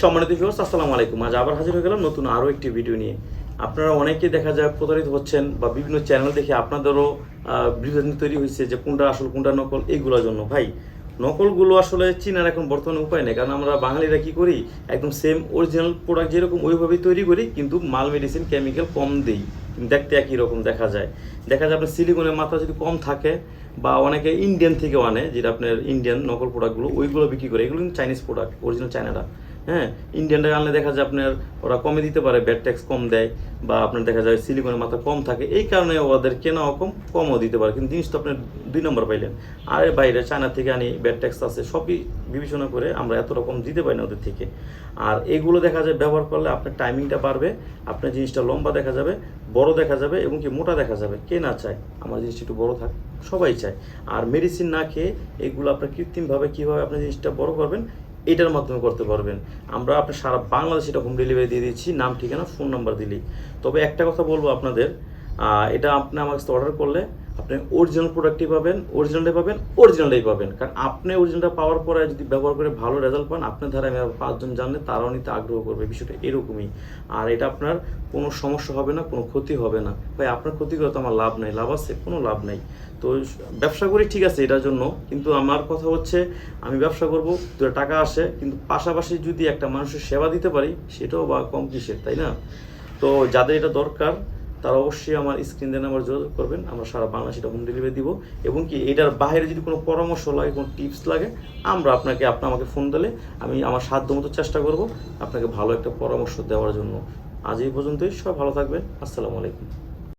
সম্মানিত ভিউয়ার্স, আসসালামু আলাইকুম। আজ আবার হাজির হয়ে গেলাম নতুন আরও একটি ভিডিও নিয়ে। আপনারা অনেকেই দেখা যায় প্রতারিত হচ্ছেন বা বিভিন্ন চ্যানেল দেখে আপনাদেরও বিভ্রান্তি তৈরি হয়েছে যে কোনটা আসল কোনটা নকল, এইগুলোর জন্য। ভাই, নকলগুলো আসলে চিনার এখন বর্তমানে উপায় নেই, কারণ আমরা বাঙালিরা কী করি, একদম সেম অরিজিনাল প্রোডাক্ট যেরকম ওইভাবেই তৈরি করি, কিন্তু মাল মেডিসিন কেমিক্যাল কম দিই, দেখতে একই রকম দেখা যায়। আপনার সিলিকনের মাত্রা যদি কম থাকে, বা অনেকে ইন্ডিয়ান থেকেও আনে, যেটা আপনার ইন্ডিয়ান নকল প্রোডাক্টগুলো ওইগুলো বিক্রি করে, এগুলো কিন্তু চাইনিজ প্রোডাক্ট, অরিজিনাল চায়নারা। হ্যাঁ, ইন্ডিয়ানটা আনলে দেখা যায় আপনার ওরা কমে দিতে পারে, ব্যাড ট্যাক্স কম দেয়, বা আপনার দেখা যায় সিলিকনের মাত্রা কম থাকে, এই কারণে ওদের কেনাও কমও দিতে পারে, কিন্তু জিনিস তো আপনার 2 নম্বর পাইলেন। আর বাইরে চায়না থেকে আনি, ব্যাড ট্যাক্স আছে, সবই বিবেচনা করে আমরা এত রকম দিতে পারি না ওদের থেকে। আর এগুলো দেখা যায় ব্যবহার করলে আপনার টাইমিংটা বাড়বে, আপনার জিনিসটা লম্বা দেখা যাবে, বড় দেখা যাবে, এবং কি মোটা দেখা যাবে। কে না চায় আমার জিনিসটা একটু বড় থাক? সবাই চায়। আর মেডিসিন না খেয়ে এগুলো আপনার কৃত্রিমভাবে কীভাবে আপনার জিনিসটা বড় করবেন, এটার মাধ্যমে করতে পারবেন। আমরা আপনার সারা বাংলাদেশে এটা হোম ডেলিভারি দিয়ে দিচ্ছি, নাম ঠিকানা ফোন নাম্বার দিলেই। তবে একটা কথা বলবো আপনাদের, এটা আপনি আমার কাছে অর্ডার করলে আপনি অরিজিনাল প্রোডাক্টই পাবেন, অরিজিনালটাই পাবেন। কারণ আপনি অরিজিনালটা পাওয়ার পরে যদি ব্যবহার করে ভালো রেজাল্ট পান, আপনার ধারা আমি 5 জন জানলে তারাও নিতে আগ্রহ করবে। বিষয়টা এরকমই। আর এটা আপনার কোনো সমস্যা হবে না, কোনো ক্ষতি হবে না। ভাই, আপনার ক্ষতি করে তো আমার লাভ নাই, লাভ আছে? কোনো লাভ নাই। তো ব্যবসা করি ঠিক আছে এটার জন্য, কিন্তু আমার কথা হচ্ছে আমি ব্যবসা করব, 2 টাকা আসে, কিন্তু পাশাপাশি যদি একটা মানুষের সেবা দিতে পারি, সেটাও বা কম কিসের, তাই না? তো যাদের এটা দরকার তারা অবশ্যই আমার স্ক্রিন দিয়ে নাম্বার যোগাযোগ করবেন। আমরা সারা বাংলাদেশে এটা হোম ডেলিভারি দিব, এবং কি এটার বাইরে যদি কোনো পরামর্শ লাগে, কোনো টিপস লাগে, আপনি আমাকে ফোন দিলে আমি আমার সাধ্যমতো চেষ্টা করব আপনাকে ভালো একটা পরামর্শ দেওয়ার জন্য। আজ এই পর্যন্তই। সবাই ভালো থাকবেন। আসসালামু আলাইকুম।